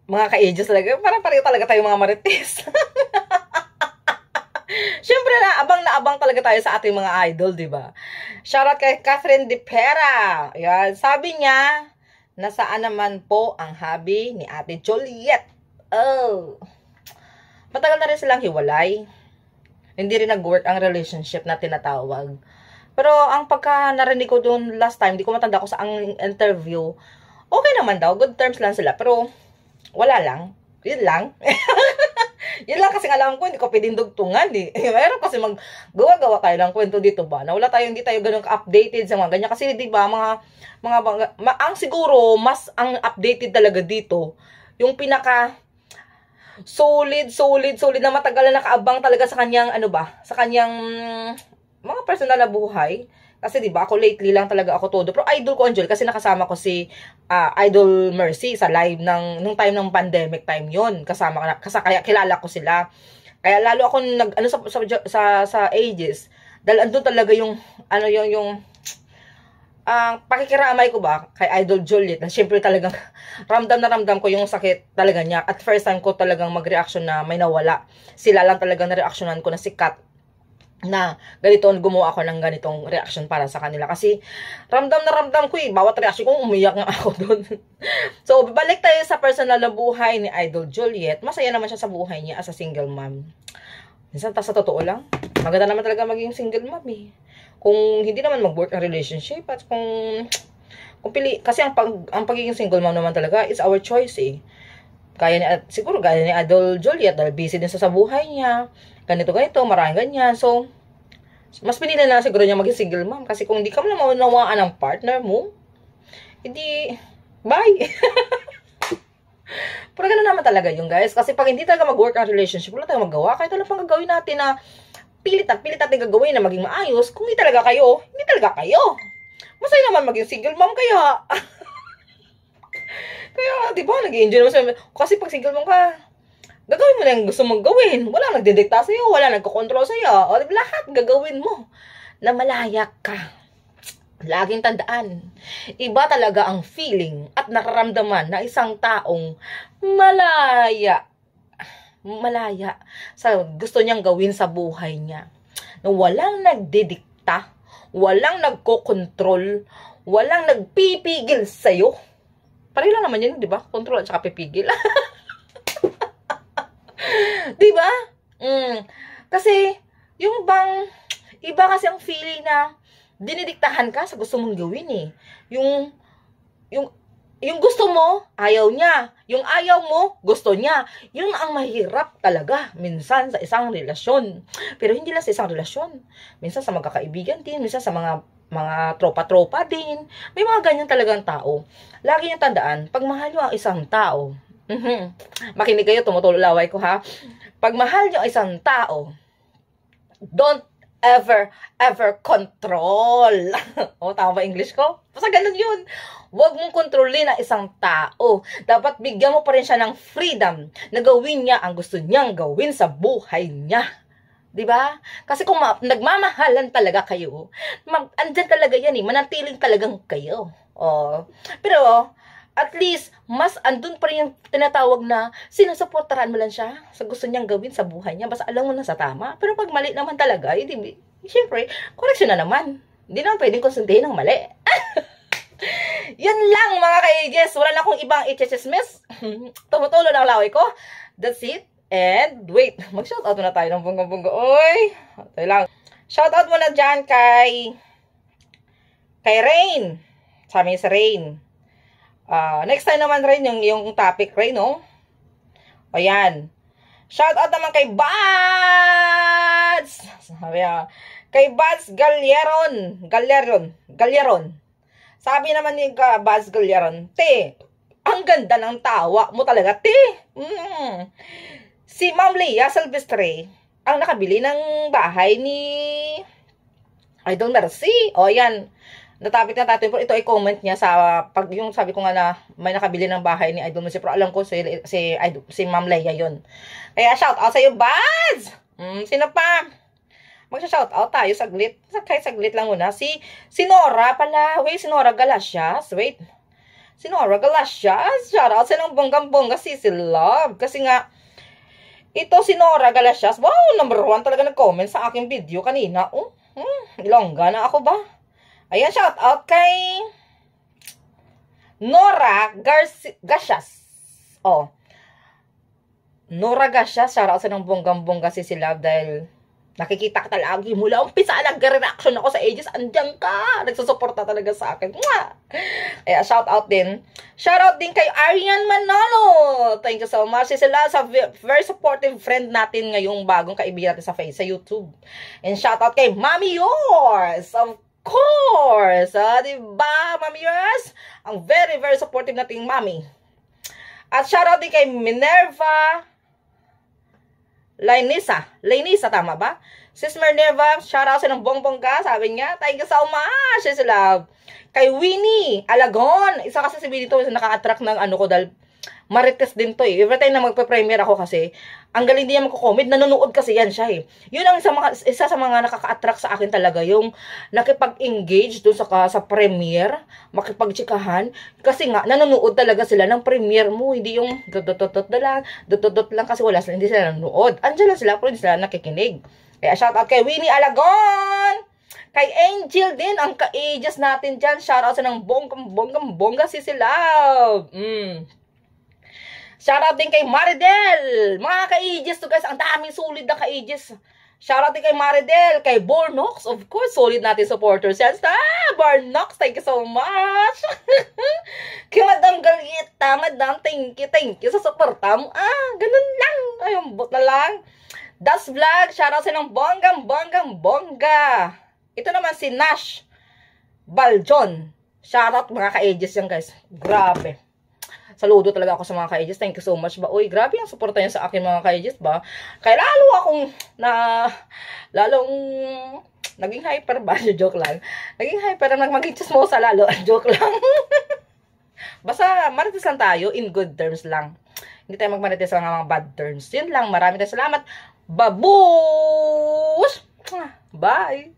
mga ka-ages talaga. Parang pareho talaga tayo mga marites. Siyempre na abang talaga tayo sa ating mga idol, di ba? Shoutout kay Catherine De Pera. Yan, sabi niya, nasaan naman po ang hobby ni Ate Juliet? Oh, matagal na rin silang hiwalay. Hindi rin nag-work ang relationship na tinatawag. Pero ang pagka narinig ko doon last time, di ko matanda ko sa ang interview, okay naman daw, good terms lang sila. Pero wala lang. Yun lang. Yun lang kasi alam ko, hindi ko pwedeng dugtungan eh. Mayroon kasi gawa tayo ng kwento dito ba? Na wala tayo, hindi tayo ganun ka-updated sa mga ganyan. Kasi di ba, ang siguro, mas ang updated talaga dito, yung pinaka solid na matagal na nakaabang talaga sa kanyang, ano ba, sa kanyang mga personal na buhay. Kasi diba, ako lately lang talaga ako todo. Pero idol ko, Angel, kasi nakasama ko si Idol Mercy sa live nung time ng pandemic time yon. Kaya kilala ko sila. Kaya lalo ako sa ages. Dahil andun talaga yung, pakikiramay ko ba kay Idol Juliet. Na syempre talagang ramdam ko yung sakit talaga niya. At first time ko talagang mag-reaction na may nawala. Sila lang talagang na-reactionan ko na si Kat na ganito, gumawa ako ng ganitong reaction para sa kanila. Kasi ramdam ko bawat reaction ko, umiyak nga ako doon. So, balik tayo sa personal na buhay ni Idol Juliet. Masaya naman siya sa buhay niya as a single mom. Minsan, sa totoo lang, maganda naman talaga maging single mom eh. Kung hindi naman mag-work ang relationship at kung pili, kasi ang pagiging single mom naman talaga is our choice eh. Siguro gaya ni Idol Juliet, dahil busy din sa buhay niya, ganito, maraming ganyan. So, mas pinili na siguro niya maging single mom. Kasi kung hindi ka mo na maunawaan ng partner mo, hindi, bye. Pero gano'n naman talaga yung guys. Kasi pag hindi talaga mag-work ang relationship, wala tayong magawa. Kahit ano pang gagawin natin na pilit natin gagawin na maging maayos, kung hindi talaga kayo, masaya naman maging single mom kaya. Kaya, di ba, nag-enjoy naman siya. Kasi pag single mom ka, gagawin mo na yung gusto mong gawin. Wala nagdidikta sa'yo, wala nagkokontrol sa'yo. O, lahat gagawin mo na malaya ka. Laging tandaan, iba talaga ang feeling at nararamdaman na isang taong malaya sa gusto niyang gawin sa buhay niya. Na walang nagdidikta, walang nagkokontrol, walang nagpipigil sa'yo. Pareho lang naman yun, di ba? Control at saka pipigil. Di ba? Kasi, yung bang, iba kasi ang feeling na dinidiktahan ka sa gusto mong gawin eh. Yung gusto mo, ayaw niya. Yung ayaw mo, gusto niya. Yun ang mahirap talaga minsan sa isang relasyon. Pero hindi lang sa isang relasyon. Minsan sa magkakaibigan din, minsan sa mga tropa-tropa din. May mga ganyan talagang tao. Lagi niyong tandaan, pag mahal niyo ang isang tao, makinig kayo, tumutulo laway ko ha. Pag mahal niyo ang isang tao, don't ever control. O, tama ba English ko? Basta ganun yun. Huwag mong kontrolin ang isang tao. Dapat bigyan mo pa rin siya ng freedom na gawin niya ang gusto niyang gawin sa buhay niya. Diba? Kasi kung nagmamahalan talaga kayo, andyan talaga yan eh. Manatiling talagang kayo. O, pero, at least, mas andun pa rin yung tinatawag na sinusuportahan mo lang siya sa gusto niyang gawin sa buhay niya. Basta alam mo na sa tama. Pero pag mali naman talaga, siyempre, correction na naman. Hindi naman pwedeng konsuntihin ng mali. Yan lang mga ka-ages. Wala na akong ibang i-chismis. Tumutulo ng laway ko. That's it. And, wait. Mag-shoutout muna tayo ng bunga-bunga. Oy! Tayo lang. Shoutout muna dyan kay Rain. Sabi niya si Rain. Next time naman rin yung topic rin, no? O yan. Shoutout naman kay Bads! Sabi niya, kay Bads Galleron. Sabi naman ni Bads Galleron, te, ang ganda ng tawa mo talaga, te. Si Ma'am Leia Silvestre, ang nakabili ng bahay ni Idol Mercy. O yan. Natapit na tayo. Ito ay comment niya sa yung sabi ko nga na may nakabili ng bahay ni Idol Mercy. Pero alam ko si Ma'am Leia yun. Kaya shout out sa iyo, Bads! Sino pa? Magsha-shout out tayo saglit. Kahit saglit lang muna. Si Nora pala. Wait, si Nora Galasias. Wait. Si Nora Galasias. Shoutout sa ng bonggang-bongga Sisi Love. Kasi nga, ito si Nora Galasias. Wow, number 1 talaga nag-comment sa aking video kanina. Ilongga na ako ba? Ayan, shoutout kay Nora Gasias. Oh. Nora Gasias, shoutout sa ng bonggang-bongga Sisi Love dahil nakikita ka talaga mula umpisa, nag-reaction ako sa ages, andyan ka, nagsusuporta talaga sa akin. Kaya shoutout din. Shoutout din kay Arian Manalo. Thank you so much. Sila sa very supportive friend natin ngayong bagong kaibigan natin sa YouTube. And shoutout kay Mami Yours. Of course. Diba, Mami Yours? Ang very, very supportive nating Mami. At shoutout din kay Minerva Lainisa, tama ba? Sis Minerva, shoutout sa ng bongbongga, sabi niya, thank you so much, sis love. Kay Winnie Alagon, isa kasi si Winnie to, naka-attract ng ano ko, dahil marites din to eh. Every time na magpe-premiere ako kasi, ang galing din niya magko-comment, nanonood kasi yan siya eh. Yun ang isa sa mga nakaka-attract sa akin talaga, yung nakipag-engage dun sa premiere, makipag-chikahan, kasi nga, nanonood talaga sila ng premiere mo, hindi yung dot lang kasi wala sila, hindi sila nanonood. Andiyan lang sila, pero hindi sila nakikinig. Kaya shoutout kay Winnie Alagon! Kay Angel din, ang ka-ages natin dyan. Shoutout sa ng bonggang-bongga Sisi Love. Shoutout din kay Maridel. Mga ka-ages to guys, ang daming solid na ka-ages. Shoutout din kay Maridel, kay Bornox, of course, solid natin supporters yan. Bornox, thank you so much. Kay Madam Galita, Madam, thank you sa suporta mo. Ganun lang. Ayun, bot na lang. Das Vlog, shoutout sa ng bonggang-bongga. Ito naman si Nash Baljon. Shoutout mga ka-ages yan guys. Grabe. Saludo talaga ako sa mga ka-ages. Thank you so much ba? Uy, grabe ang suporta niya sa akin mga ka-ages ba? Kaya lalong naging hyper ba? Joke lang. Naging hyper na maging chismosa lalo. Joke lang. Basta marites lang tayo in good terms lang. Hindi tayo magmarites lang ng mga bad terms. Yun lang. Marami tayong salamat. Babush! Bye!